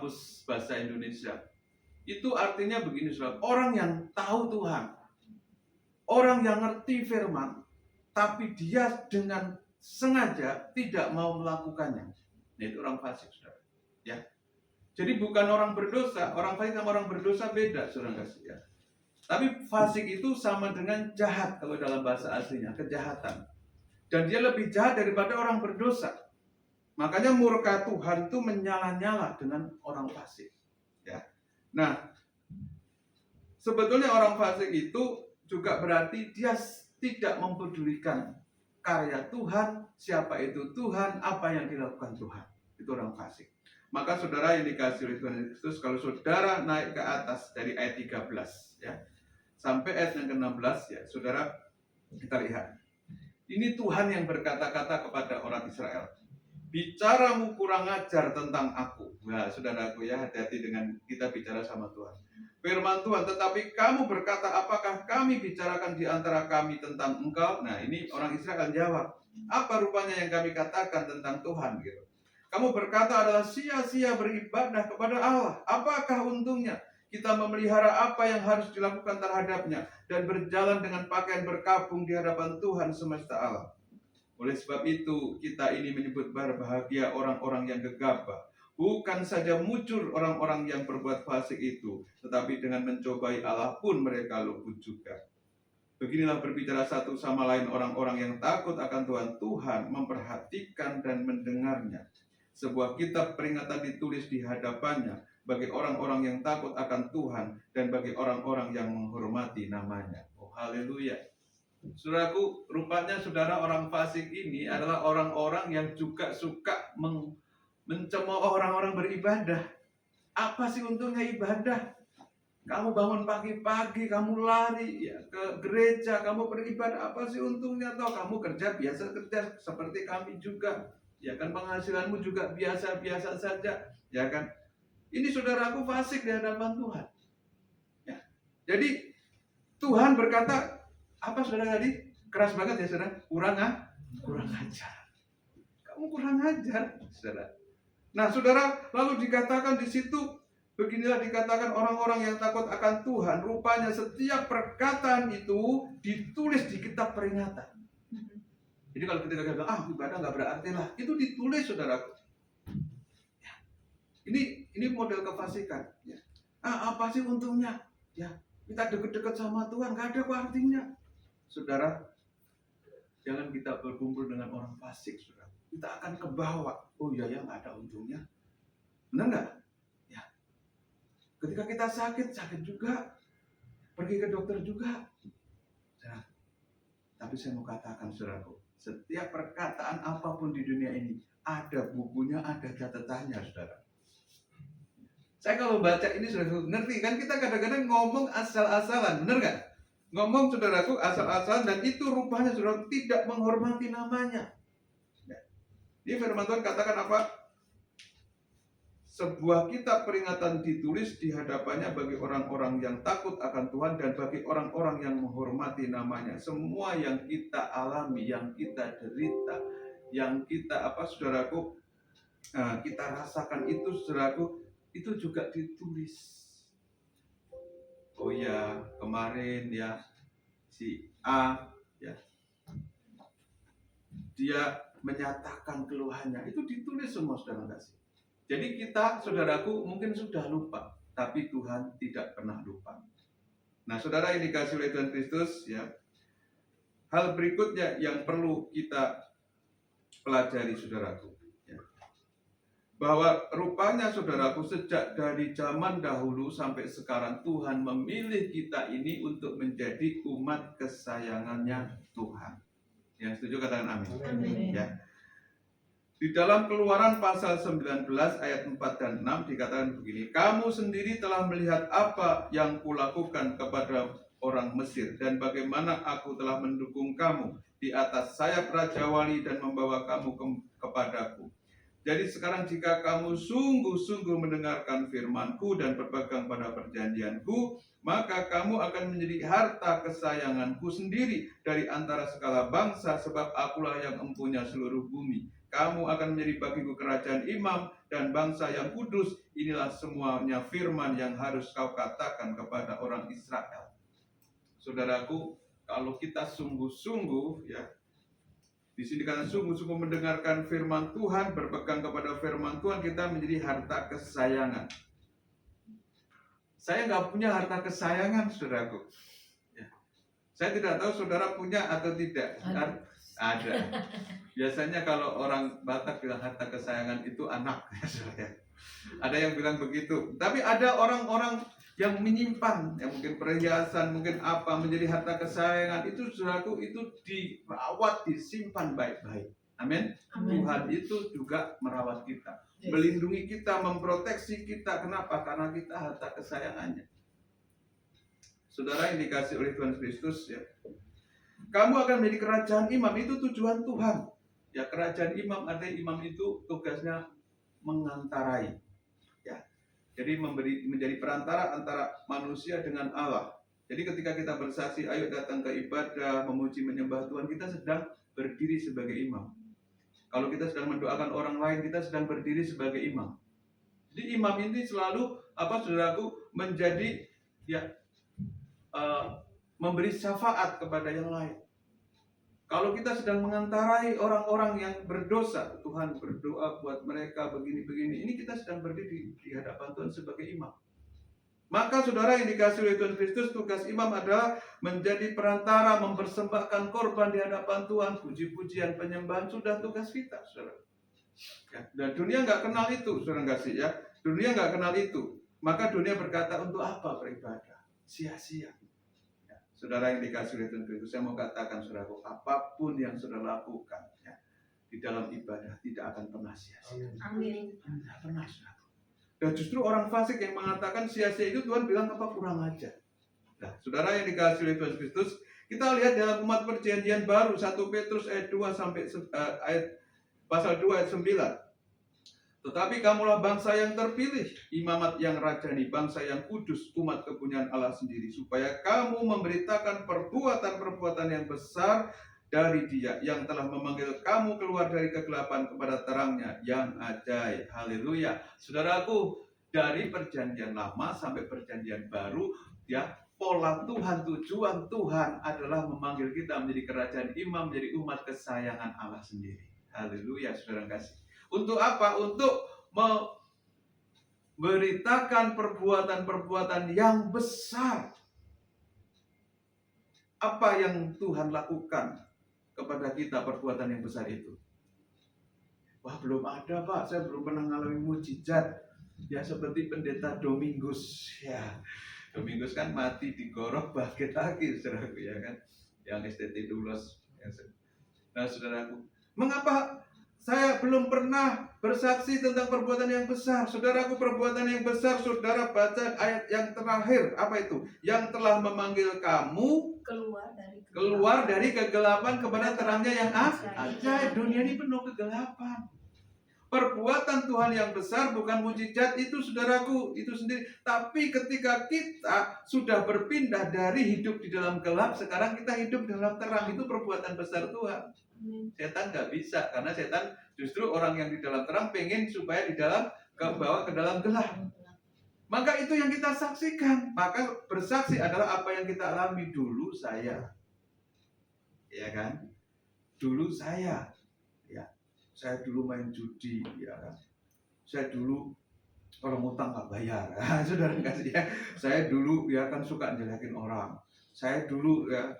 Kamus Bahasa Indonesia. Itu artinya begini, saudara, orang yang tahu Tuhan, orang yang ngerti firman, tapi dia dengan sengaja tidak mau melakukannya. Nah, itu orang fasik, saudara. Ya. Jadi bukan orang berdosa, orang fasik sama orang berdosa beda, saudara kasih ya. Tapi fasik itu sama dengan jahat kalau dalam bahasa aslinya, kejahatan. Dan dia lebih jahat daripada orang berdosa. Makanya murka Tuhan itu menyala-nyala dengan orang fasik. Ya. Nah, sebetulnya orang fasik itu juga berarti dia tidak mempedulikan karya Tuhan, siapa itu Tuhan, apa yang dilakukan Tuhan. Itu orang fasik. Maka saudara yang dikasih oleh Tuhan Yesus, kalau saudara naik ke atas dari ayat 13 ya, sampai ayat yang ke-16 ya, saudara kita lihat. Ini Tuhan yang berkata-kata kepada orang Israel. Bicaramu kurang ajar tentang aku. Nah, saudaraku ya, hati-hati dengan kita bicara sama Tuhan. Firman Tuhan, tetapi kamu berkata, apakah kami bicarakan di antara kami tentang engkau? Nah, ini orang Israel jawab. Apa rupanya yang kami katakan tentang Tuhan? Gitu. Kamu berkata adalah sia-sia beribadah kepada Allah. Apakah untungnya kita memelihara apa yang harus dilakukan terhadapnya dan berjalan dengan pakaian berkabung di hadapan Tuhan semesta alam? Oleh sebab itu, kita ini menyebut berbahagia orang-orang yang gegabah. Bukan saja muncul orang-orang yang berbuat fasik itu, tetapi dengan mencobai Allah pun mereka luput juga. Beginilah berbicara satu sama lain orang-orang yang takut akan Tuhan memperhatikan dan mendengarnya. Sebuah kitab peringatan ditulis di hadapannya bagi orang-orang yang takut akan Tuhan dan bagi orang-orang yang menghormati namanya. Oh, haleluya. Saudaraku, rupanya saudara orang fasik ini adalah orang-orang yang juga suka mencemooh orang-orang beribadah. Apa sih untungnya ibadah? Kamu bangun pagi-pagi, kamu lari ya, ke gereja, kamu beribadah, apa sih untungnya? Toh kamu kerja biasa kerja seperti kami juga. Ya kan, penghasilanmu juga biasa-biasa saja, ya kan? Ini saudaraku fasik di hadapan Tuhan. Ya. Jadi Tuhan berkata, apa saudara tadi? Keras banget ya saudara? Kurang ajar. Kamu kurang ajar, saudara. Nah, saudara, lalu dikatakan di situ, beginilah dikatakan orang-orang yang takut akan Tuhan. Rupanya setiap perkataan itu ditulis di kitab peringatan. Jadi kalau kita bilang, ibadah nggak berarti lah, itu ditulis, saudaraku. Ya. Ini model kefasikan. Ya. Apa sih untungnya? Ya, kita deket-deket sama Tuhan, nggak ada artinya. Saudara, jangan kita berkumpul dengan orang fasik, saudara. Kita akan kebawa. Oh iya ya, nggak ada untungnya. Benar nggak? Ya. Ketika kita sakit juga. Pergi ke dokter juga. Nah, tapi saya mau katakan, saudaraku, setiap perkataan apapun di dunia ini ada bukunya, ada catatannya, saudara. Saya kalau baca ini sudah ngerti kan, kita kadang-kadang ngomong asal-asalan, benar nggak? Ngomong saudaraku asal-asalan dan itu rupanya saudara tidak menghormati namanya. Ini firman Tuhan katakan apa? Sebuah kitab peringatan ditulis di hadapannya bagi orang-orang yang takut akan Tuhan dan bagi orang-orang yang menghormati namanya. Semua yang kita alami, yang kita derita, yang kita saudaraku, kita rasakan itu, saudaraku, itu juga ditulis. Oh ya, kemarin ya si A ya, dia menyatakan keluhannya, itu ditulis semua, saudara kasih. Jadi kita, saudaraku, mungkin sudah lupa, tapi Tuhan tidak pernah lupa. Nah, saudara yang dikasih oleh Tuhan Kristus, ya, hal berikutnya yang perlu kita pelajari, saudaraku, ya, bahwa rupanya, saudaraku, sejak dari zaman dahulu sampai sekarang Tuhan memilih kita ini untuk menjadi umat kesayangannya Tuhan. Yang setuju katakan amin. Amin. Ya. Di dalam Keluaran pasal 19 ayat 4 dan 6 dikatakan begini, kamu sendiri telah melihat apa yang kulakukan kepada orang Mesir dan bagaimana aku telah mendukung kamu di atas sayap Raja Wali dan membawa kamu kepadaku. Jadi sekarang jika kamu sungguh-sungguh mendengarkan firman-Ku dan berpegang pada perjanjian-Ku, maka kamu akan menjadi harta kesayangan-Ku sendiri dari antara segala bangsa, sebab akulah yang empunya seluruh bumi. Kamu akan menjadi bagiku kerajaan imam dan bangsa yang kudus. Inilah semuanya firman yang harus kau katakan kepada orang Israel. Saudaraku, kalau kita sungguh-sungguh ya, di sini kan sungguh-sungguh mendengarkan firman Tuhan, berpegang kepada firman Tuhan, kita menjadi harta kesayangan. Saya nggak punya harta kesayangan, saudaraku. Ya. Saya tidak tahu saudara punya atau tidak. Ada. Biasanya kalau orang Batak bilang harta kesayangan itu anak. Ada yang bilang begitu. Tapi ada orang-orang yang menyimpan, yang mungkin perhiasan, mungkin apa, menjadi harta kesayangan. Itu saudaraku, itu dirawat, disimpan baik-baik. Amin. Tuhan itu juga merawat kita, melindungi kita, memproteksi kita. Kenapa? Karena kita harta kesayangannya. Saudara yang dikasih oleh Tuhan Kristus ya, kamu akan menjadi kerajaan imam, itu tujuan Tuhan. Ya, kerajaan imam, artinya imam itu tugasnya mengantarai. Ya. Jadi menjadi perantara antara manusia dengan Allah. Jadi ketika kita bersaksi, ayo datang ke ibadah, memuji menyembah Tuhan, kita sedang berdiri sebagai imam. Kalau kita sedang mendoakan orang lain, kita sedang berdiri sebagai imam. Jadi imam ini selalu saudaraku, menjadi memberi syafaat kepada yang lain. Kalau kita sedang mengantarai orang-orang yang berdosa, Tuhan berdoa buat mereka begini-begini, ini kita sedang berdiri di hadapan Tuhan sebagai imam. Maka saudara yang dikasihi oleh Tuhan Kristus, tugas imam adalah menjadi perantara, mempersembahkan korban di hadapan Tuhan, puji-pujian, penyembahan, sudah tugas kita, saudara. Ya, dan dunia nggak kenal itu, saudara kasih ya. Dunia nggak kenal itu. Maka dunia berkata, untuk apa beribadah? Sia-sia. Ya, saudara yang dikasihi oleh Tuhan Kristus, saya mau katakan, saudaraku, apapun yang saudara lakukan ya, di dalam ibadah tidak akan pernah sia-sia. Amin. Tidak pernah, saudara. Dan justru orang fasik yang mengatakan sia-sia itu Tuhan bilang apa, kurang ajar. Nah, saudara yang dikasihi oleh Tuhan Kristus, kita lihat dalam umat perjanjian baru 1 Petrus ayat 2 sampai pasal 2 ayat 9. Tetapi kamulah bangsa yang terpilih, imamat yang rajani, bangsa yang kudus, umat kepunyaan Allah sendiri, supaya kamu memberitakan perbuatan-perbuatan yang besar dari Dia yang telah memanggil kamu keluar dari kegelapan kepada terangnya yang ajaib. Haleluya. Saudaraku, dari perjanjian lama sampai perjanjian baru, ya, pola Tuhan, tujuan Tuhan adalah memanggil kita menjadi kerajaan imam, menjadi umat kesayangan Allah sendiri. Haleluya, saudara kasih. Untuk apa? Untuk memberitakan perbuatan-perbuatan yang besar. Apa yang Tuhan lakukan kepada kita, perbuatan yang besar itu? Wah, belum ada, Pak. Saya belum pernah mengalami mujizat. Ya, seperti pendeta Domingus. Ya, Domingus kan mati digorok bangkit lagi, saudaraku, ya kan? Yang STT Dulos. Nah, saudaraku, mengapa saya belum pernah bersaksi tentang perbuatan yang besar? Saudaraku, perbuatan yang besar, saudara baca ayat yang terakhir. Apa itu? Yang telah memanggil kamu keluar dari kegelapan kepada terangnya yang ajaib. Dunia ini penuh kegelapan. Perbuatan Tuhan yang besar bukan mujizat itu, saudaraku, itu sendiri. Tapi ketika kita sudah berpindah dari hidup di dalam gelap, sekarang kita hidup dalam terang. Itu perbuatan besar Tuhan. Setan nggak bisa, karena setan justru orang yang di dalam terang pengen supaya di dalam bawa ke dalam gelap. Maka itu yang kita saksikan. Maka bersaksi adalah apa yang kita alami. Dulu saya, ya kan? Dulu saya, ya, saya dulu main judi, ya kan? Saya dulu kalau ngutang nggak bayar, saudara kasih ya. Saya dulu ya kan suka jelekin orang. Saya dulu ya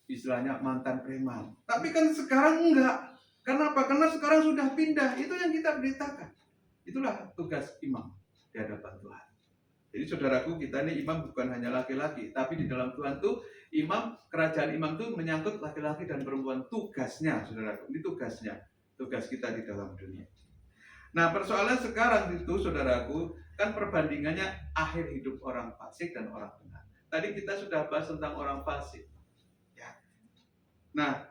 istilahnya mantan preman. Tapi kan sekarang enggak. Kenapa? Karena sekarang sudah pindah. Itu yang kita beritakan. Itulah tugas imam di hadapan Tuhan. Jadi saudaraku, kita ini imam bukan hanya laki-laki, tapi di dalam Tuhan tuh imam, kerajaan imam tuh menyangkut laki-laki dan perempuan. Tugasnya, saudaraku, ini tugasnya, tugas kita di dalam dunia. Nah, persoalan sekarang itu, saudaraku, kan perbandingannya akhir hidup orang fasik dan orang benar. Tadi kita sudah bahas tentang orang fasik. Ya. Nah,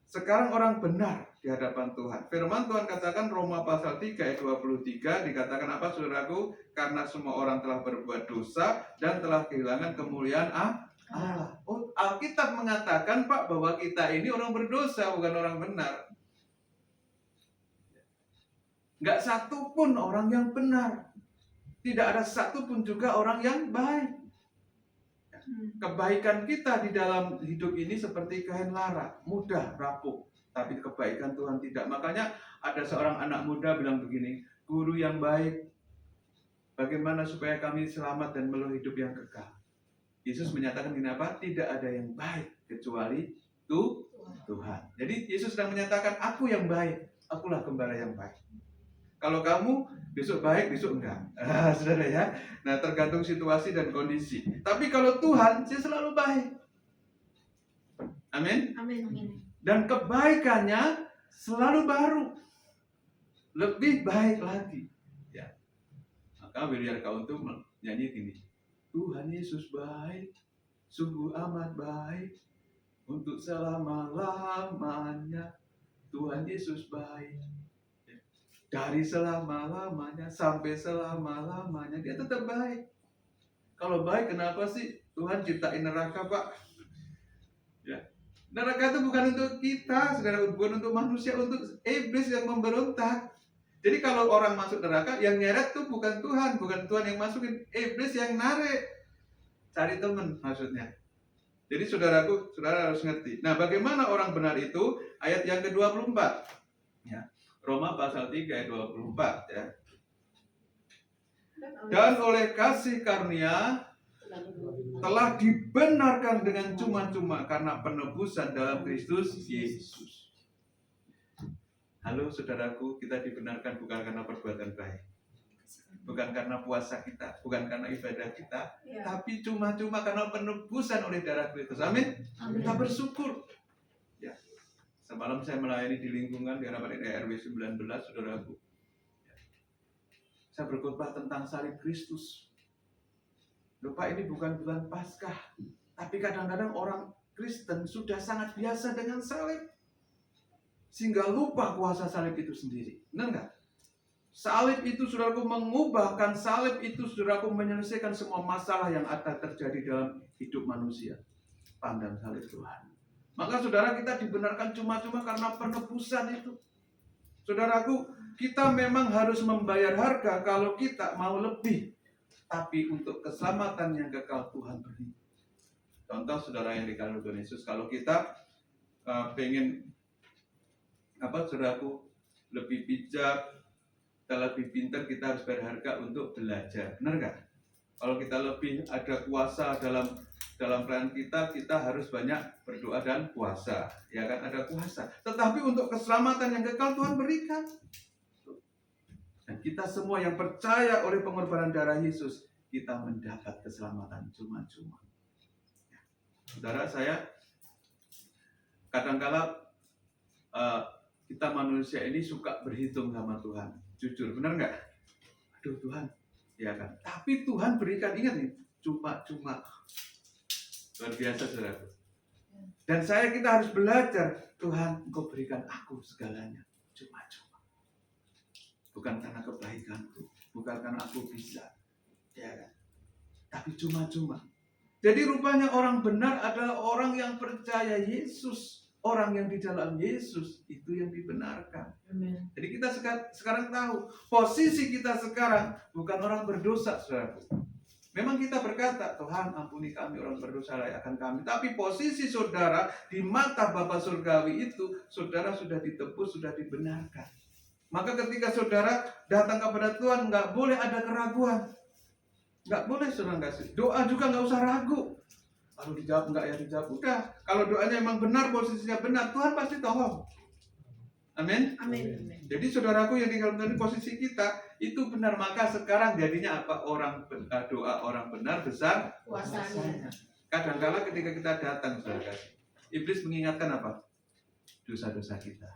sekarang orang benar di hadapan Tuhan. Firman Tuhan katakan Roma pasal 3 ayat 23 dikatakan apa, saudaraku? Karena semua orang telah berbuat dosa dan telah kehilangan kemuliaan Allah. Oh, Alkitab mengatakan, Pak, bahwa kita ini orang berdosa, bukan orang benar. Nggak satu pun orang yang benar. Tidak ada satu pun juga orang yang baik. Kebaikan kita di dalam hidup ini seperti kain lara, mudah rapuh. Tapi kebaikan Tuhan tidak. Makanya ada seorang anak muda bilang begini, guru yang baik, bagaimana supaya kami selamat dan melulu hidup yang kekal? Yesus menyatakan gini apa? Tidak ada yang baik kecuali Tuhan. Jadi Yesus sedang menyatakan, aku yang baik, akulah gembala yang baik. Kalau kamu besok baik, besok enggak. Saudara ya. Nah, tergantung situasi dan kondisi. Tapi kalau Tuhan, dia selalu baik. Amin. Dan kebaikannya selalu baru. Lebih baik lagi. Ya. Maka biar kau untuk nyanyi gini. Tuhan Yesus baik, sungguh amat baik, untuk selama-lamanya. Tuhan Yesus baik. Dari selama-lamanya sampai selama-lamanya dia tetap baik. Kalau baik, kenapa sih Tuhan ciptain neraka, Pak? Ya. Neraka itu bukan untuk kita, saudara, bukan untuk manusia, untuk iblis yang memberontak. Jadi kalau orang masuk neraka, yang nyeret tuh bukan Tuhan yang masukin, iblis yang narik. Cari teman maksudnya. Jadi saudara harus ngerti. Nah, bagaimana orang benar itu? Ayat yang ke-24. Ya. Roma pasal 3 ayat 24 ya. Dan oleh kasih karunia telah dibenarkan dengan cuma-cuma karena penebusan dalam Kristus Yesus. Halo saudaraku, kita dibenarkan bukan karena perbuatan baik, bukan karena puasa kita, bukan karena ibadah kita, tapi cuma-cuma karena penebusan oleh darah Kristus. Amin. Kita bersyukur. Ya. Semalam saya melayani di lingkungan di hadapan RW 19, saudaraku. Saya berkhotbah tentang salib Kristus. Lupa ini bukan bulan Paskah, tapi kadang-kadang orang Kristen sudah sangat biasa dengan salib, sehingga lupa kuasa salib itu sendiri. Benar nggak? Salib itu, saudaraku, mengubahkan, salib itu, saudaraku, menyelesaikan semua masalah yang ada terjadi dalam hidup manusia. Pandang salib Tuhan. Maka saudara, kita dibenarkan cuma-cuma karena penebusan itu. Saudaraku, kita memang harus membayar harga kalau kita mau lebih. Tapi untuk keselamatan yang kekal Tuhan beri. Contoh saudara yang dikasihi Tuhan Yesus, kalau kita pengen saudaraku, lebih bijak, kita lebih pintar, kita harus berharga untuk belajar. Benar nggak? Kalau kita lebih ada kuasa dalam pelayanan kita harus banyak berdoa dan puasa, ya kan, ada kuasa. Tetapi untuk keselamatan yang kekal Tuhan berikan. Dan kita semua yang percaya oleh pengorbanan darah Yesus, kita mendapat keselamatan cuma-cuma. Ya. Saudara, saya kadang-kala kita manusia ini suka berhitung sama Tuhan. Jujur, benar nggak? Aduh Tuhan, ya kan. Tapi Tuhan berikan, ingat nih, cuma-cuma. Luar biasa, saudara. Dan kita harus belajar, Tuhan, Engkau berikan aku segalanya, cuma-cuma. Bukan karena kebaikanku, bukan karena aku bisa, ya kan. Tapi cuma-cuma. Jadi rupanya orang benar adalah orang yang percaya Yesus. Orang yang di dalam Yesus itu yang dibenarkan. Amen. Jadi kita sekarang tahu posisi kita sekarang bukan orang berdosa, saudaraku. Memang kita berkata, Tuhan ampuni kami orang berdosa layakan kami. Tapi posisi saudara di mata Bapa Surgawi itu, saudara sudah ditebus, sudah dibenarkan. Maka ketika saudara datang kepada Tuhan, nggak boleh ada keraguan. Nggak boleh saudara kasih. Doa juga nggak usah ragu. Kalau dijawab enggak ya dijawab. Udah. Kalau doanya memang benar, posisinya benar, Tuhan pasti tolong. Amin. Amin. Jadi saudaraku yang tinggal di posisi kita itu benar, maka sekarang jadinya apa? Doa orang benar besar kuasanya. Kadang-kala ketika kita datang, saudara, iblis mengingatkan apa? Dosa-dosa kita.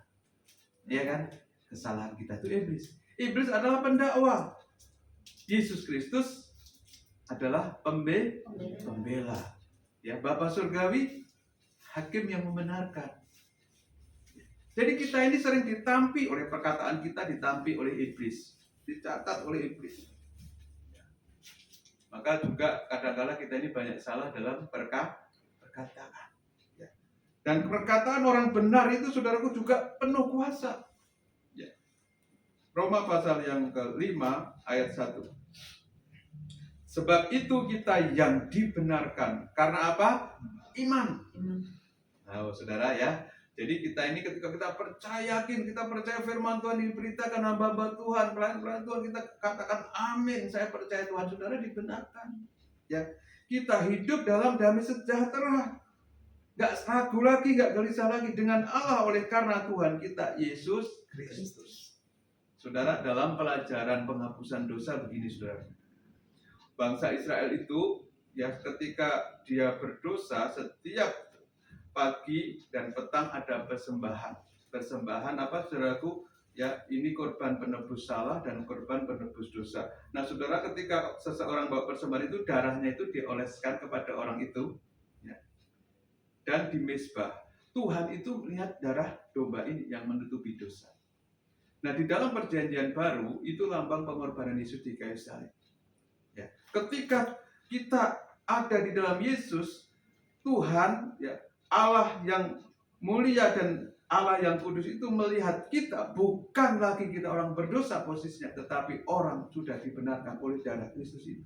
Iya kan? Kesalahan kita itu iblis. Iblis adalah pendakwa. Yesus Kristus adalah pembela. Ya, Bapa Surgawi hakim yang membenarkan. Jadi kita ini sering ditampi oleh perkataan kita, ditampi oleh iblis, dicatat oleh iblis. Maka juga kadang-kala kita ini banyak salah dalam perkataan. Dan perkataan orang benar itu, saudaraku, juga penuh kuasa. Ya. Roma pasal yang kelima ayat 1. Sebab itu kita yang dibenarkan karena apa? Iman. Nah, saudara ya. Jadi kita ini ketika kita percaya firman Tuhan diberitakan hamba-hamba Tuhan, pelayan-pelayan Tuhan, kita katakan amin. Saya percaya Tuhan, saudara dibenarkan. Ya, kita hidup dalam damai sejahtera. Gak ragu lagi, gak gelisah lagi dengan Allah oleh karena Tuhan kita Yesus Kristus. Saudara, dalam pelajaran penghapusan dosa begini, saudara. Bangsa Israel itu ya ketika dia berdosa, setiap pagi dan petang ada persembahan. Persembahan apa, saudaraku? Ya, ini korban penebus salah dan korban penebus dosa. Nah, saudara, ketika seseorang bawa persembahan itu, darahnya itu dioleskan kepada orang itu, ya, dan di mezbah. Tuhan itu melihat darah domba ini yang menutupi dosa. Nah, di dalam perjanjian baru itu lambang pengorbanan Yesus di kayu salib. Ya, ketika kita ada di dalam Yesus, Tuhan, ya, Allah yang mulia dan Allah yang kudus itu melihat kita bukan lagi kita orang berdosa posisinya, tetapi orang sudah dibenarkan oleh darah Kristus itu.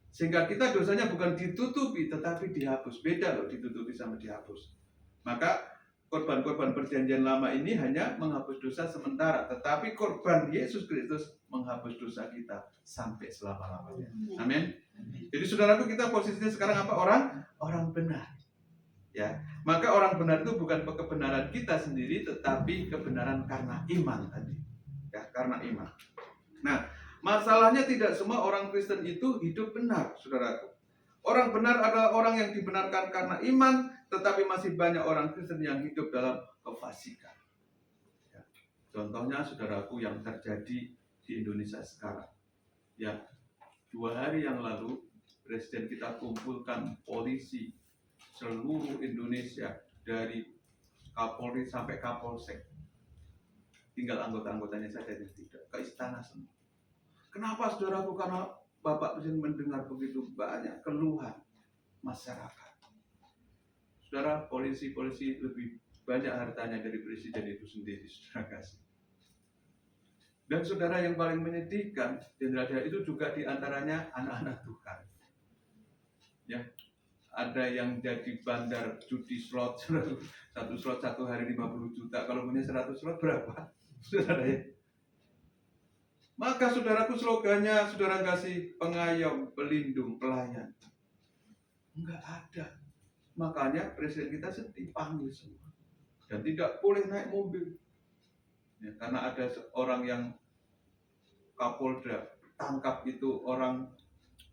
Sehingga kita dosanya bukan ditutupi tetapi dihapus. Beda loh ditutupi sama dihapus. Maka korban-korban perjanjian lama ini hanya menghapus dosa sementara, tetapi korban Yesus Kristus menghapus dosa kita sampai selama-lamanya. Amin. Jadi saudaraku, kita posisinya sekarang apa? Orang benar. Ya, maka orang benar itu bukan kebenaran kita sendiri, tetapi kebenaran karena iman tadi. Ya, karena iman. Nah, masalahnya tidak semua orang Kristen itu hidup benar, saudaraku. Orang benar adalah orang yang dibenarkan karena iman, tetapi masih banyak orang Kristen yang hidup dalam kefasikan. Ya. Contohnya, saudaraku, yang terjadi di Indonesia sekarang. Ya, 2 hari yang lalu Presiden kita kumpulkan polisi seluruh Indonesia dari Kapolri sampai Kapolsek. Tinggal anggota-anggotanya saja yang tidak, ke istana semua. Kenapa, saudaraku? Karena Bapak Presiden mendengar begitu banyak keluhan masyarakat. Saudara, polisi-polisi lebih banyak hartanya dari presiden itu sendiri, saudara kasih. Dan saudara, yang paling menyedihkan, jenderal itu juga diantaranya anak-anak Tuhan. Ya, ada yang jadi bandar judi slot, satu slot 1 hari 50 juta. Kalau punya 100 slot berapa? Saudara ya. Maka saudaraku, slogannya saudara kasih pengayom, pelindung, pelayan. Enggak ada. Makanya presiden kita sedih, panggil semua. Dan tidak boleh naik mobil. Ya, karena ada orang yang Kapolda tangkap itu orang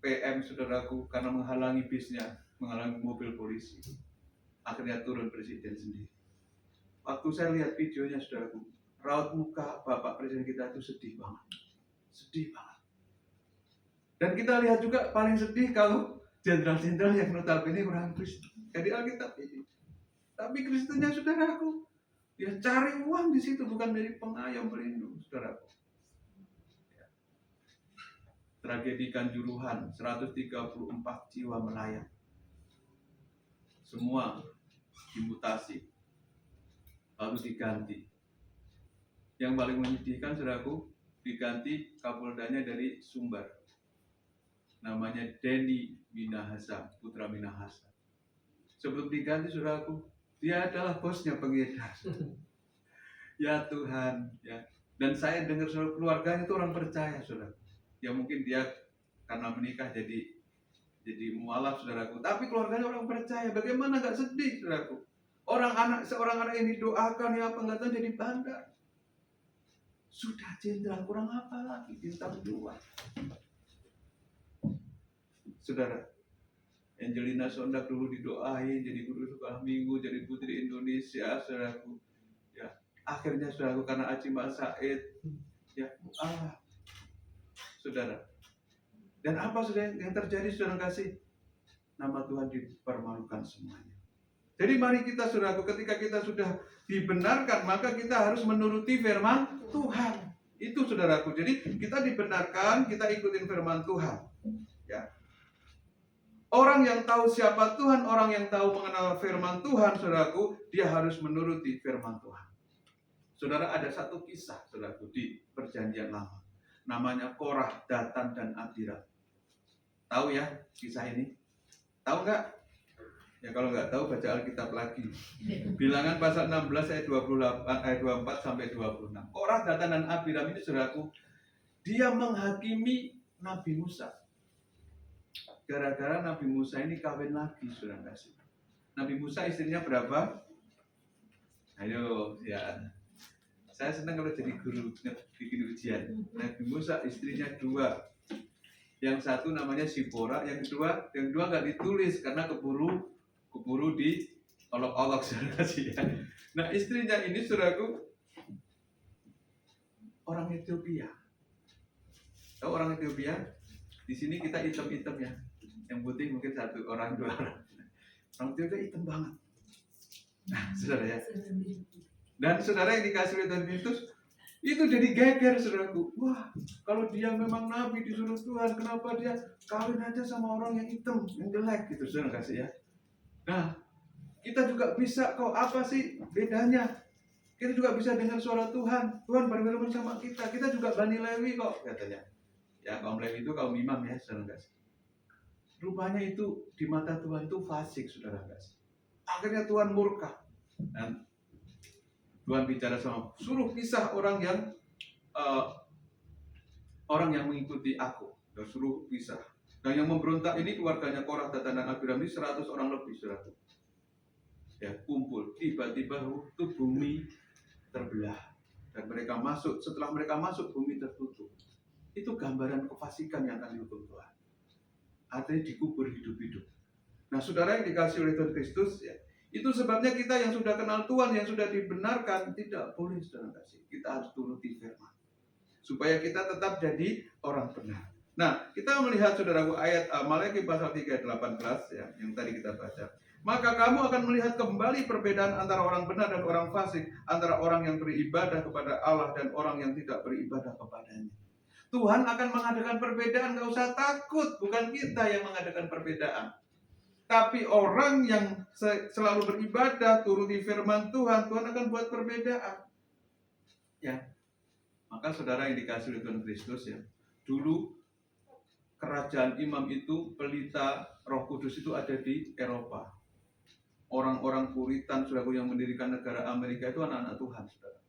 PM, saudaraku, karena menghalangi bisnya, menghalangi mobil polisi. Akhirnya turun presiden sendiri. Waktu saya lihat videonya, saudaraku, raut muka Bapak Presiden kita itu sedih banget. Sedih banget. Dan kita lihat juga paling sedih kalau jenderal-jenderal yang notabene orang Kristen. Jadi Alkitab ini. Tapi Kristennya, saudaraku, ya cari uang di situ, bukan dari pengayom pelindung, saudaraku. Ya. Tragedi Kanjuruhan, 134 jiwa melayang. Semua dimutasi, lalu diganti. Yang paling menyedihkan, saudaraku, diganti Kapoldanya dari Sumbar. Namanya Denny Minahasa, putra Minahasa. Sebelum diganti, saudaraku, dia adalah bosnya pengedar. Ya Tuhan, ya. Dan saya dengar saudara, keluarganya itu orang percaya, saudara. Ya mungkin dia karena menikah jadi mualaf, saudaraku. Tapi keluarganya orang percaya. Bagaimana nggak sedih, saudaraku? Seorang anak ini doakan, ya apa nggak tahu jadi bandar. Sudah jenderal, kurang apa lagi, bintang 2. Saudara, Angelina Sondak dulu didoain jadi guru sekolah minggu, jadi putri Indonesia, saudaraku. Ya, akhirnya saudaraku karena Aci Mbak Said, ya, saudara. Dan apa saudara yang terjadi, saudara kasih? Nama Tuhan dipermalukan semuanya. Jadi mari kita, saudaraku, ketika kita sudah dibenarkan, maka kita harus menuruti firman Tuhan. Itu, saudaraku. Jadi kita dibenarkan, kita ikutin firman Tuhan. Ya. Orang yang tahu siapa Tuhan, orang yang tahu mengenal firman Tuhan, saudaraku, dia harus menuruti firman Tuhan. Saudara, ada satu kisah, saudaraku, di Perjanjian Lama. Namanya Korah, Datan, dan Abiram. Tahu ya kisah ini? Tahu nggak? Ya kalau nggak tahu baca Alkitab lagi. Bilangan pasal 16 ayat 28 ayat 24 sampai 26. Korah, Datan, dan Abiram ini, saudaraku, dia menghakimi Nabi Musa. Gara-gara Nabi Musa ini kawin lagi, saudara kasih. Nabi Musa istrinya berapa? Ayo, ya. Saya senang kalau jadi guru bikin ujian. Nabi Musa istrinya 2. Yang satu namanya Sipora, yang kedua nggak ditulis karena keburu di olok-olok, saudara kasih ya. Nah, istrinya ini, saudaraku, orang Ethiopia. Tahu orang Ethiopia? Di sini kita hitam-hitam ya. Yang putih mungkin 1 orang 2 orang. Orang Ethiopia hitam banget. Nah, saudara ya. Dan saudara yang dikasih oleh Tuhan Kristus itu jadi geger, saudaraku. Wah, kalau dia memang nabi disuruh Tuhan, kenapa dia kawin aja sama orang yang hitam, yang jelek gitu, saudara kasih ya. Nah, kita juga bisa kok, apa sih bedanya? Kita juga bisa dengar suara Tuhan. Tuhan berfirman sama kita. Kita juga Bani Lewi kok, katanya. Ya, kaum Lewi itu kaum imam ya, saudara kasih. Rupanya itu di mata Tuhan itu fasik, saudara kasih. Akhirnya Tuhan murka. Dan Tuhan bicara sama, suruh pisah orang yang mengikuti aku. Dan suruh pisah. Dan yang memberontak ini keluarganya Korah, Datan, dan Abiram ini 100 orang lebih, saudara. Ya, kumpul. Tiba-tiba itu bumi terbelah. Dan mereka masuk. Setelah mereka masuk, bumi tertutup. Itu gambaran kefasikan yang akan dihukum Tuhan. Artinya dikubur hidup-hidup. Nah, saudara yang dikasih oleh Tuhan Kristus, ya, itu sebabnya kita yang sudah kenal Tuhan, yang sudah dibenarkan, tidak boleh, saudara kasih. Kita harus turuti firman. Supaya kita tetap jadi orang benar. Nah, kita melihat, saudaraku, ayat Maleakhi pasal 3 ayat 18 ya, yang tadi kita baca. Maka kamu akan melihat kembali perbedaan antara orang benar dan orang fasik, antara orang yang beribadah kepada Allah dan orang yang tidak beribadah kepadanya. Tuhan akan mengadakan perbedaan, gak usah takut. Bukan kita yang mengadakan perbedaan. Tapi orang yang selalu beribadah, turuti firman Tuhan, Tuhan akan buat perbedaan. Ya. Maka saudara yang dikasih oleh Tuhan Kristus ya, dulu kerajaan imam itu, pelita Roh Kudus itu ada di Eropa. Orang-orang Puritan, saudara, yang mendirikan negara Amerika itu anak-anak Tuhan, saudara.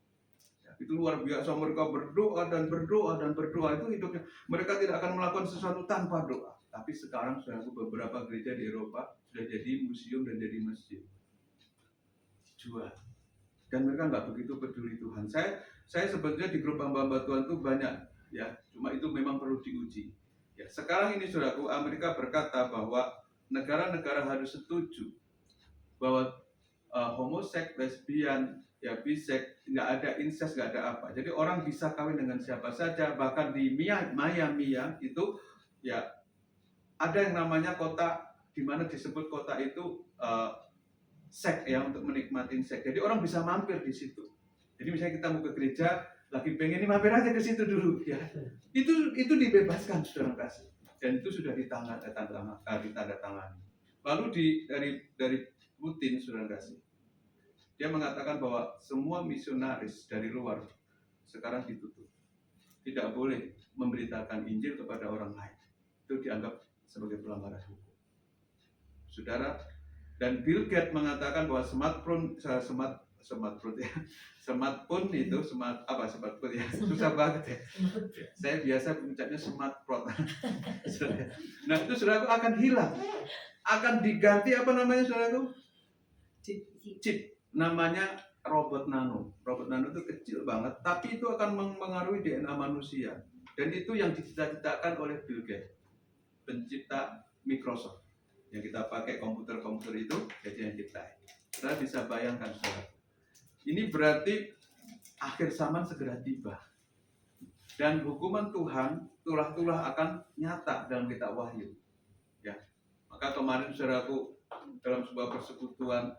Ya, itu luar biasa, mereka berdoa dan berdoa dan berdoa, itu hidupnya. Mereka tidak akan melakukan sesuatu tanpa doa. Tapi sekarang, saudara, beberapa gereja di Eropa sudah jadi museum dan jadi masjid. Jual. Dan mereka nggak begitu peduli Tuhan. Saya sebetulnya di grup hamba-hamba Tuhan itu banyak, ya. Cuma itu memang perlu diuji. Ya, sekarang ini, saudaraku, Amerika berkata bahwa negara-negara harus setuju bahwa homoseks, lesbian, ya biseks, nggak ada incest, nggak ada apa. Jadi orang bisa kawin dengan siapa saja. Bahkan di Miami ya, itu ya ada yang namanya kota, di mana disebut kota itu seks ya, untuk menikmati seks. Jadi orang bisa mampir di situ. Jadi misalnya kita mau ke gereja, lagi pengen ini, mampir aja ke situ dulu ya. Itu dibebaskan, saudara kasih. Dan itu sudah ditandatangani. Lalu dari Putin, saudara kasih, dia mengatakan bahwa semua misionaris dari luar sekarang ditutup. Tidak boleh memberitakan Injil kepada orang lain. Itu dianggap sebagai pelanggaran hukum. Saudara, dan Bill Gates mengatakan bahwa smartphone itu susah banget ya. Saya biasa mengucapnya smartphone. Nah, itu saudaraku akan hilang, akan diganti apa namanya, saudaraku? Chip. Namanya robot nano. Robot nano itu kecil banget, tapi itu akan mempengaruhi DNA manusia. Dan itu yang dicita-citakan oleh Bill Gates, pencipta Microsoft. Yang kita pakai komputer-komputer itu, jadi yang kita. Kita bisa bayangkan, saudara. Ini berarti akhir zaman segera tiba. Dan hukuman Tuhan, tulah-tulah akan nyata dalam kitab Wahyu. Ya. Maka kemarin, saudaraku, dalam sebuah persekutuan,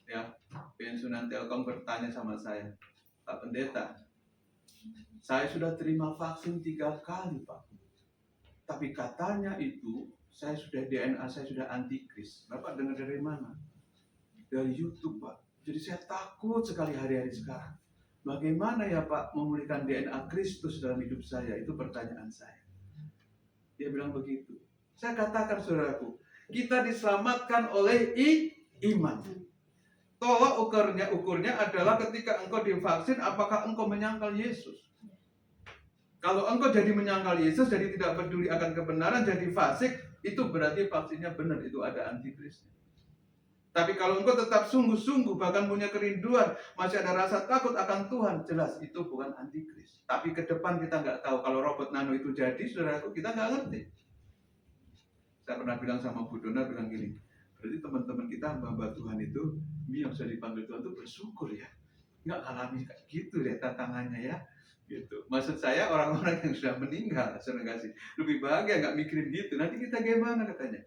ya, pensiunan Telkom bertanya sama saya, Pak Pendeta, saya sudah terima vaksin 3 kali, Pak. Tapi katanya itu, saya sudah DNA, saya sudah antikris. Bapak dengar dari mana? Dari YouTube, Pak. Jadi saya takut sekali hari-hari sekarang. Bagaimana ya Pak memulihkan DNA Kristus dalam hidup saya? Itu pertanyaan saya. Dia bilang begitu. Saya katakan saudaraku, kita diselamatkan oleh iman. Tolak ukurnya adalah ketika engkau divaksin, apakah engkau menyangkal Yesus? Kalau engkau jadi menyangkal Yesus, jadi tidak peduli akan kebenaran, jadi fasik, itu berarti vaksinnya benar, itu ada antikrisnya. Tapi kalau engkau tetap sungguh-sungguh, bahkan punya kerinduan, masih ada rasa takut akan Tuhan, jelas itu bukan antikris. Tapi ke depan kita nggak tahu, kalau robot nano itu jadi, saudaraku, kita nggak ngerti. Saya pernah bilang sama Bu Dona, bilang gini, berarti teman-teman kita hamba Tuhan itu, yang sudah dipanggil Tuhan itu bersyukur ya. Nggak alami kayak gitu ya tantangannya ya. Gitu. Maksud saya orang-orang yang sudah meninggal, saudara kasih, lebih bahagia nggak mikirin gitu. Nanti kita gimana katanya.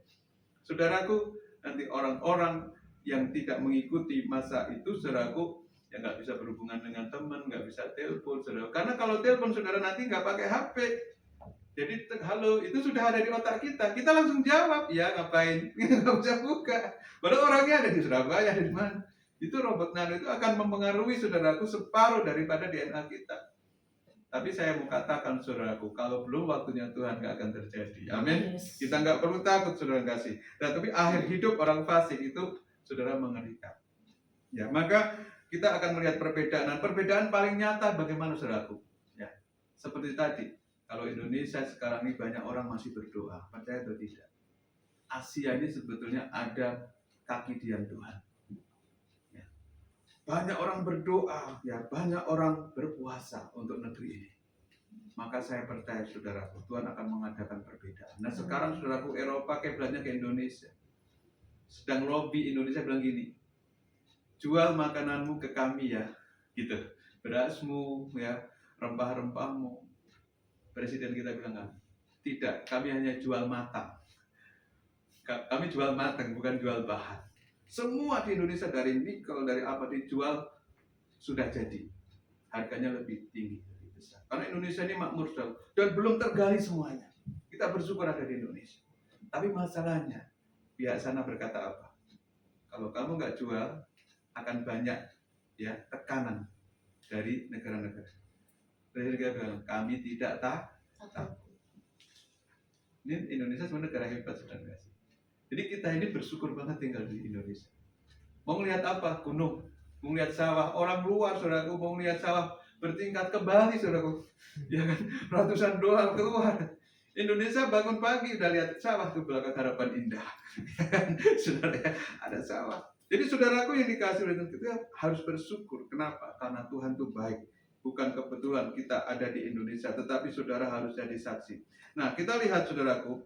Saudaraku, nanti orang-orang yang tidak mengikuti masa itu, saudaraku, yang nggak bisa berhubungan dengan teman, nggak bisa telepon, saudara. Karena kalau telepon saudara nanti nggak pakai HP. Jadi halo itu sudah ada di otak kita langsung jawab, ya ngapain, nggak usah buka. Padahal orangnya ada di Surabaya, ada di mana. Itu robot nano itu akan mempengaruhi saudaraku separuh daripada DNA kita. Tapi saya mau katakan saudaraku, kalau belum waktunya Tuhan nggak akan terjadi. Amin. Yes. Kita nggak perlu takut saudara kasih. Dan tapi akhir hidup orang fasik itu saudara mengerikan. Ya maka kita akan melihat perbedaan. Dan perbedaan paling nyata bagaimana saudaraku? Ya seperti tadi. Kalau Indonesia sekarang ini banyak orang masih berdoa, percaya atau tidak? Asia ini sebetulnya ada kaki diam Tuhan. Ya. Banyak orang berdoa, ya banyak orang berpuasa untuk negeri ini. Maka saya percaya saudaraku, Tuhan akan mengadakan perbedaan. Nah sekarang saudaraku Eropa kiblatnya ke Indonesia. Sedang lobby Indonesia bilang gini, jual makananmu ke kami ya, gitu. Berasmu, ya, rempah-rempahmu. Presiden kita bilang kan, tidak, kami hanya jual matang. Kami jual matang, bukan jual bahan. Semua di Indonesia dari nikel, dari apa dijual sudah jadi. Harganya lebih tinggi, lebih besar. Karena Indonesia ini makmur dan belum tergali semuanya. Kita bersyukur ada di Indonesia. Tapi masalahnya, pihak sana berkata apa? Kalau kamu nggak jual, akan banyak ya tekanan dari negara-negara. Presiden kita bilang, kami tidak takut. Ini Indonesia sebenarnya negara hebat saudara. Jadi kita ini bersyukur banget tinggal di Indonesia. Mau lihat apa? Gunung. Mau lihat sawah. Orang luar saudaraku mau lihat sawah bertingkat ke Bali saudaraku. Ya kan? Ratusan dolar keluar. Indonesia bangun pagi udah lihat sawah tuh belakang Harapan Indah. Saudara ada sawah. Jadi saudaraku yang dikasih oleh Tuhan kita harus bersyukur. Kenapa? Karena Tuhan itu baik. Bukan kebetulan kita ada di Indonesia, tetapi saudara harus jadi saksi. Nah, kita lihat saudaraku,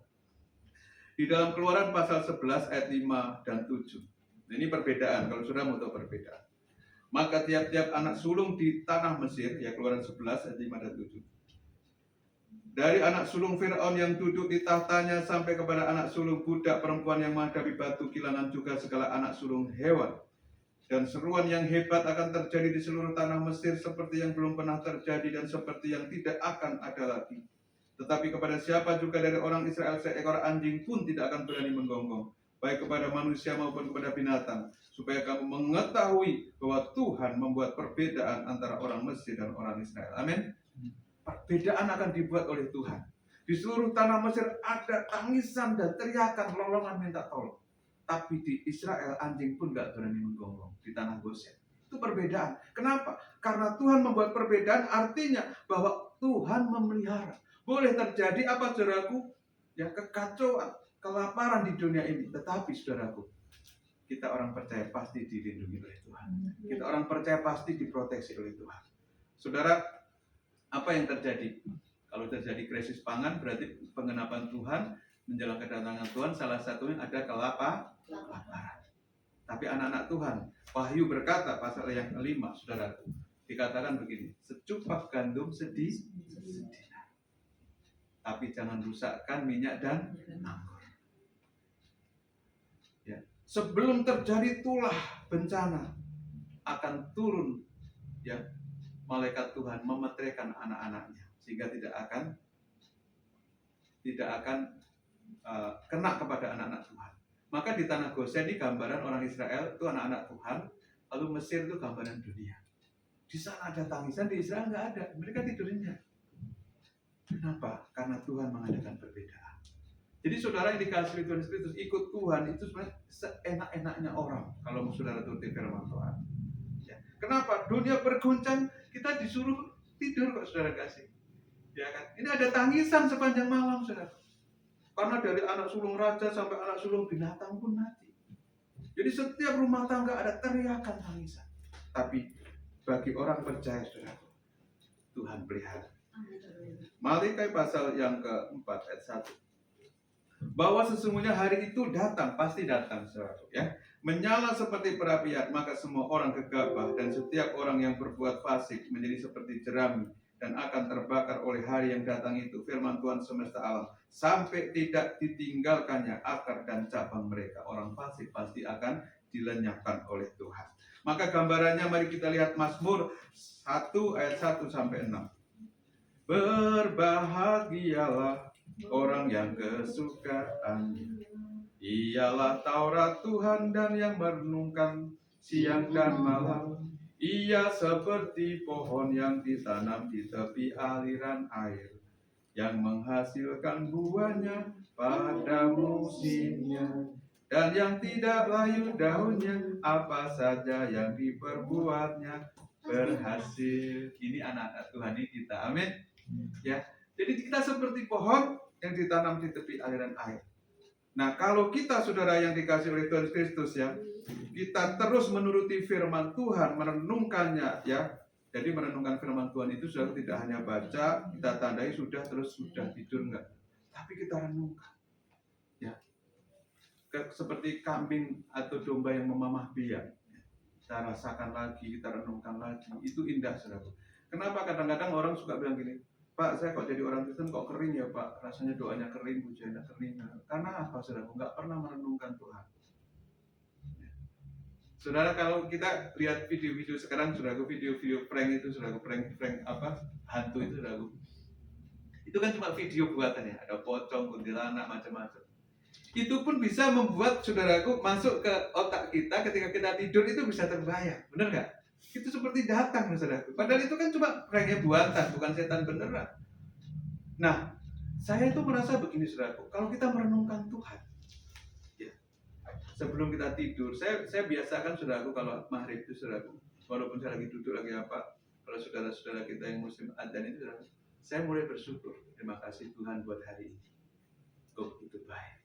di dalam Keluaran pasal 11 ayat 5 dan 7. Ini perbedaan, kalau saudara mau tahu perbedaan. Maka tiap-tiap anak sulung di tanah Mesir, ya Keluaran 11 ayat 5 dan 7. Dari anak sulung Fir'aun yang duduk di tahtanya sampai kepada anak sulung budak perempuan yang menghadapi batu kilangan juga segala anak sulung hewan. Dan seruan yang hebat akan terjadi di seluruh tanah Mesir seperti yang belum pernah terjadi dan seperti yang tidak akan ada lagi. Tetapi kepada siapa juga dari orang Israel seekor anjing pun tidak akan berani menggonggong, baik kepada manusia maupun kepada binatang, supaya kamu mengetahui bahwa Tuhan membuat perbedaan antara orang Mesir dan orang Israel. Amin. Perbedaan akan dibuat oleh Tuhan. Di seluruh tanah Mesir ada tangisan dan teriakan lolongan minta tolong. Tapi di Israel anjing pun gak berani menggonggong di tanah Gosen. Itu perbedaan. Kenapa? Karena Tuhan membuat perbedaan artinya bahwa Tuhan memelihara. Boleh terjadi apa saudaraku? Ya kekacauan, kelaparan di dunia ini. Tetapi saudaraku, kita orang percaya pasti dilindungi oleh Tuhan. Kita orang percaya pasti diproteksi oleh Tuhan. Saudara, apa yang terjadi? Kalau terjadi krisis pangan berarti pengenapan Tuhan menjelang kedatangan Tuhan salah satunya ada kelaparan. Tapi anak-anak Tuhan, Wahyu berkata pasal yang kelima, saudaraku, dikatakan begini, secupak gandum sedih, tapi jangan rusakkan minyak dan anggur. Ya. Sebelum terjadi itulah bencana akan turun, ya, malaikat Tuhan memeteraikan anak-anaknya sehingga tidak akan kena kepada anak-anak Tuhan. Maka di tanah Gosen ini gambaran orang Israel itu anak-anak Tuhan, lalu Mesir itu gambaran dunia. Di sana ada tangisan, di Israel nggak ada. Mereka tidurnya. Kenapa? Karena Tuhan mengadakan perbedaan. Jadi saudara yang dikasih Tuhan Kristus ikut Tuhan itu sebenarnya seenak-enaknya orang kalau saudara turuti firman Tuhan. Ya. Kenapa? Dunia berguncang, kita disuruh tidur kok saudara kasih. Ya kan? Ini ada tangisan sepanjang malam saudara. Karena dari anak sulung raja sampai anak sulung binatang pun mati. Jadi setiap rumah tangga ada teriakan tangisan. Tapi bagi orang percaya saudara, Tuhan pelihara. Malikai pasal yang keempat ayat 1. Bahwa sesungguhnya hari itu datang, pasti datang saudara, ya. Menyala seperti perapian, maka semua orang gegabah dan setiap orang yang berbuat fasik menjadi seperti jerami dan akan terbakar oleh hari yang datang itu. Firman Tuhan semesta alam, sampai tidak ditinggalkannya akar dan cabang mereka. Orang fasik pasti akan dilenyapkan oleh Tuhan. Maka gambarannya mari kita lihat Mazmur 1 ayat 1 sampai 6. Berbahagialah orang yang kesukaannya ialah Taurat Tuhan dan yang merenungkan siang dan malam. Ia seperti pohon yang ditanam di tepi aliran air, yang menghasilkan buahnya pada musimnya, dan yang tidak layu daunnya, apa saja yang diperbuatnya berhasil. Ini anak-anak Tuhan ini kita, amin. Ya, jadi kita seperti pohon yang ditanam di tepi aliran air. Nah, kalau kita saudara yang dikasih oleh Tuhan Kristus ya, kita terus menuruti firman Tuhan, merenungkannya ya. Jadi merenungkan firman Tuhan itu sudah tidak hanya baca, kita tandai sudah tidur enggak. Tapi kita renungkan. Ya. Seperti kambing atau domba yang memamah biak. Kita rasakan lagi, kita renungkan lagi. Itu indah saudara. Kenapa kadang-kadang orang suka bilang gini, Pak, saya kok jadi orang Kristen kok kering ya Pak, rasanya doanya kering, pujiannya kering. Karena apa saudara? Nggak pernah merenungkan Tuhan. Saudara, kalau kita lihat video-video sekarang, saudara, video-video prank itu, saudara, prank apa, hantu itu, saudara, itu kan cuma video buatannya, ada pocong, kuntilanak, macam-macam. Itu pun bisa membuat saudaraku masuk ke otak kita ketika kita tidur itu bisa terbayang, benar nggak? Itu seperti datang, saudaraku. Padahal itu kan cuma pranknya buatan, bukan setan beneran. Nah, saya itu merasa begini, saudaraku. Kalau kita merenungkan Tuhan, ya, sebelum kita tidur, saya biasakan, saudaraku, kalau maghrib itu, saudaraku, walaupun saya lagi duduk lagi apa, kalau saudara-saudara kita yang muslim adzan itu, saudaraku, saya mulai bersyukur. Terima kasih Tuhan buat hari ini. Kau begitu baik.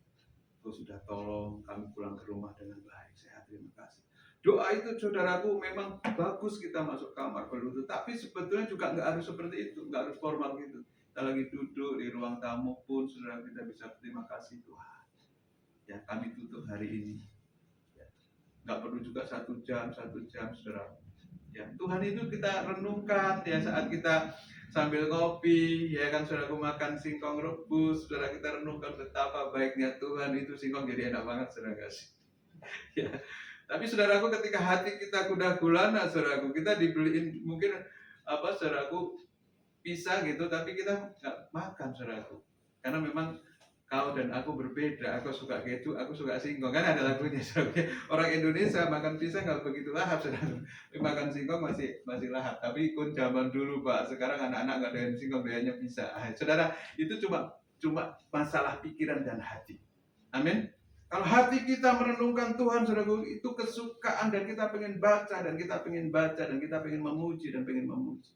Kau sudah tolong kami pulang ke rumah dengan baik. Sehat, terima kasih. Doa itu saudaraku memang bagus kita masuk kamar berlutut, tapi sebetulnya juga nggak harus seperti itu, nggak harus formal gitu. Kita lagi duduk di ruang tamu pun saudara kita bisa terima kasih Tuhan. Ya kami tutup hari ini. Ya, nggak perlu juga 1 jam saudara. Ya Tuhan itu kita renungkan ya saat kita sambil ngopi, ya kan saudaraku makan singkong rebus, saudara kita renungkan betapa baiknya Tuhan itu singkong jadi enak banget saudara kasih. Ya. Tapi saudaraku ketika hati kita kuda gulana saudaraku, kita dibeliin mungkin apa saudaraku pisah gitu, tapi kita nggak makan saudaraku. Karena memang kau dan aku berbeda, aku suka keju, aku suka singkong, kan ada lagunya saudaraku. Orang Indonesia makan pisah nggak begitu lahap saudaraku, makan singkong masih lahap. Tapi ikut zaman dulu Pak, sekarang anak-anak nggak doyan singkong, doyannya pisah. Saudara, itu cuma masalah pikiran dan hati. Amin. Kalau hati kita merenungkan Tuhan, saudaraku, itu kesukaan dan kita pengen baca dan kita pengen baca dan kita pengen memuji dan pengen memuji.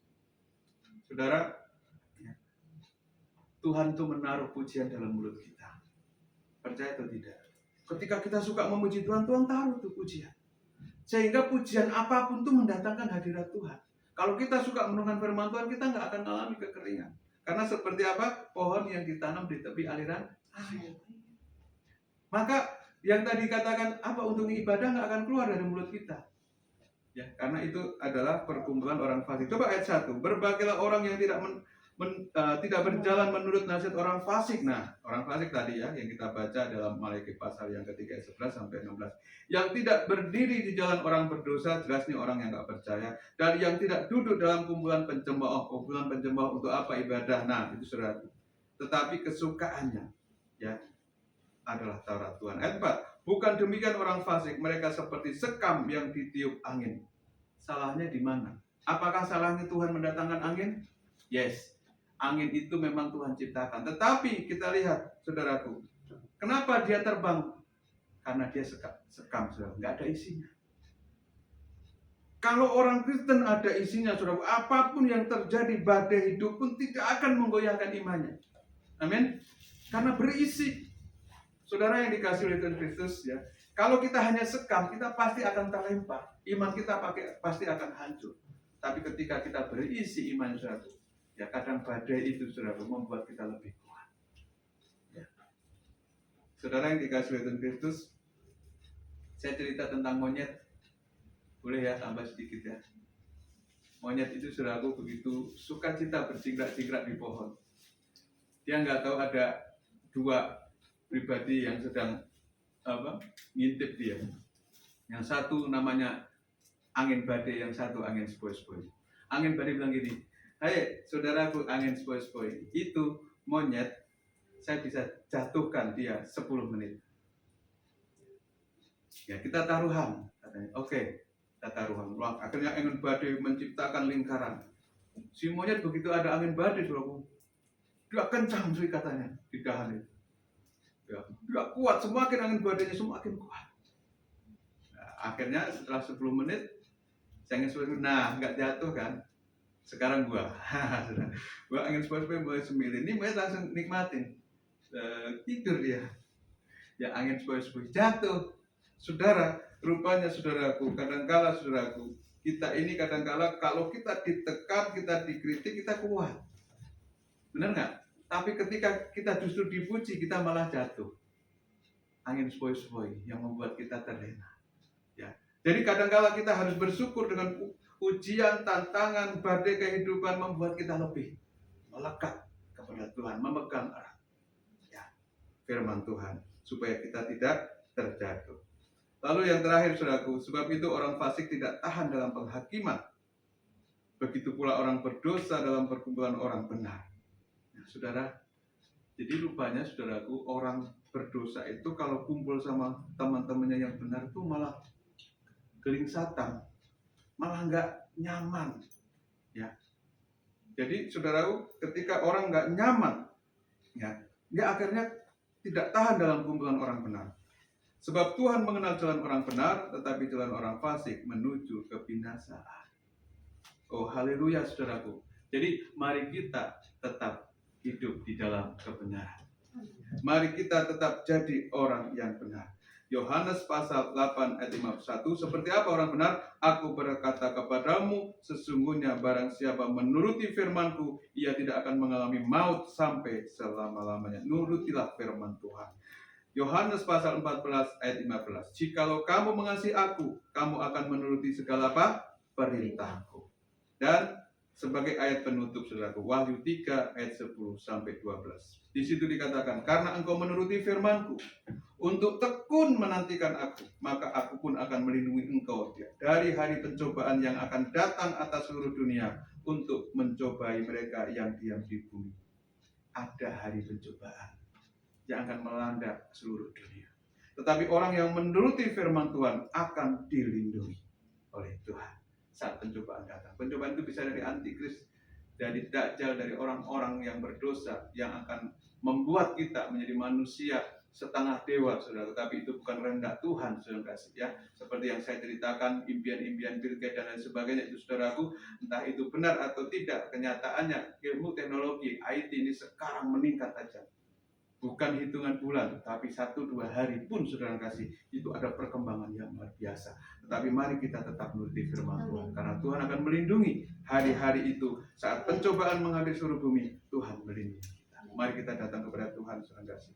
Saudara, ya, Tuhan itu menaruh pujian dalam mulut kita. Percaya atau tidak? Ketika kita suka memuji Tuhan, Tuhan taruh tuh pujian. Sehingga pujian apapun itu mendatangkan hadirat Tuhan. Kalau kita suka merenungkan firman Tuhan, kita nggak akan mengalami kekeringan. Karena seperti apa? Pohon yang ditanam di tepi aliran air. Maka yang tadi katakan apa untungnya ibadah nggak akan keluar dari mulut kita. Ya, karena itu adalah perkumpulan orang fasik. Coba ayat 1. Berbahagialah orang yang tidak berjalan menurut nasihat orang fasik. Nah, orang fasik tadi ya yang kita baca dalam Maliaki pasal yang ketiga 11 sampai 16. Yang tidak berdiri di jalan orang berdosa, jelasnya orang yang nggak percaya. Dan yang tidak duduk dalam kumpulan pencemooh. Kumpulan pencemooh untuk apa ibadah? Nah, itu saudara. Tetapi kesukaannya ya adalah Taurat Tuhan. Ayat 4. Bukan demikian orang fasik, mereka seperti sekam yang ditiup angin. Salahnya di mana? Apakah salahnya Tuhan mendatangkan angin? Yes, angin itu memang Tuhan ciptakan. Tetapi kita lihat, saudaraku, kenapa dia terbang? Karena dia sekam, saudara. Nggak ada isinya. Kalau orang Kristen ada isinya, saudara, apapun yang terjadi, badai hidup pun tidak akan menggoyahkan imannya. Amin. Karena berisi. Saudara yang dikasih oleh Tuhan Kristus, ya, kalau kita hanya sekam, kita pasti akan terlempar. Iman kita pasti akan hancur. Tapi ketika kita berisi iman, saudara, ya kadang badai itu, saudara, membuat kita lebih kuat. Ya. Saudara yang dikasih oleh Tuhan Kristus, saya cerita tentang monyet. Boleh ya, tambah sedikit ya. Monyet itu, saudaraku, begitu sukacita berjingkrak-jingkrak di pohon. Dia nggak tahu ada dua pribadi yang sedang ngintip dia. Yang satu namanya angin badai, yang satu angin sepoi-sepoi. Angin badai bilang gini, "Hai saudaraku angin sepoi-sepoi, itu monyet saya bisa jatuhkan dia 10 menit. Ya kita taruhan," katanya. Oke. Kita taruhan. Akhirnya angin badai menciptakan lingkaran. Si monyet begitu ada angin badai, saudaraku, dia kencang sih katanya di dahan itu. Ya, dia kuat, semakin angin badainya semakin kuat. Nah, akhirnya setelah 10 menit, saya angin sepoi-sepoi, nah nggak jatuh kan? Sekarang gua angin sepoi-sepoi mulai semilin. Ini monyet langsung nikmatin. Tidur dia. Ya angin sepoi-sepoi jatuh. Saudara, rupanya saudaraku, kadangkala saudaraku, kita ini kadangkala kalau kita ditekan, kita dikritik, kita kuat. Benar nggak? Tapi ketika kita justru dipuji, kita malah jatuh. Angin sepoi-sepoi yang membuat kita terlena. Ya. Jadi kadangkala kita harus bersyukur dengan ujian, tantangan, badai kehidupan membuat kita lebih melekat kepada Tuhan, memegang erat. Ya. Firman Tuhan, supaya kita tidak terjatuh. Lalu yang terakhir, saudaraku, sebab itu orang fasik tidak tahan dalam penghakiman. Begitu pula orang berdosa dalam perkumpulan orang benar. Nah, saudara, jadi rupanya, saudaraku, orang berdosa itu kalau kumpul sama teman-temannya yang benar itu malah gelingsatan, malah nggak nyaman. Ya. Jadi, saudaraku, ketika orang nggak nyaman, ya, dia akhirnya tidak tahan dalam kumpulan orang benar. Sebab Tuhan mengenal jalan orang benar, tetapi jalan orang fasik menuju kebinasaan. Oh haleluya, saudaraku. Jadi mari kita tetap hidup di dalam kebenaran. Mari kita tetap jadi orang yang benar. Yohanes pasal 8 ayat 51, seperti apa orang benar? Aku berkata kepadamu, sesungguhnya barang siapa menuruti firman-Ku, ia tidak akan mengalami maut sampai selama-lamanya. Nurutilah firman Tuhan. Yohanes pasal 14 ayat 15. Jikalau kamu mengasihi aku, kamu akan menuruti segala perintahku. Dan sebagai ayat penutup, saudaraku, Wahyu 3 ayat 10 sampai 12. Di situ dikatakan, karena engkau menuruti firman-Ku untuk tekun menantikan aku, maka aku pun akan melindungi engkau dari hari pencobaan yang akan datang atas seluruh dunia untuk mencobai mereka yang diam di bumi. Ada hari pencobaan yang akan melanda seluruh dunia. Tetapi orang yang menuruti firman Tuhan akan dilindungi oleh Tuhan saat pencobaan datang. Pencobaan itu bisa dari antikris, dari dajjal, dari orang-orang yang berdosa yang akan membuat kita menjadi manusia setengah dewa, saudara. Tetapi itu bukan rendah Tuhan, saudara kasih ya. Seperti yang saya ceritakan, impian-impian Bill Gates dan lain sebagainya, itu saudaraku, entah itu benar atau tidak, kenyataannya ilmu teknologi IT ini sekarang meningkat tajam. Bukan hitungan bulan, tapi 1-2 hari pun saudara kasih, itu ada perkembangan yang luar biasa. Tetapi mari kita tetap menuruti firman Tuhan, karena Tuhan akan melindungi hari-hari itu. Saat pencobaan menghadapi seluruh bumi, Tuhan melindungi kita. Mari kita datang kepada Tuhan, saudara kasih.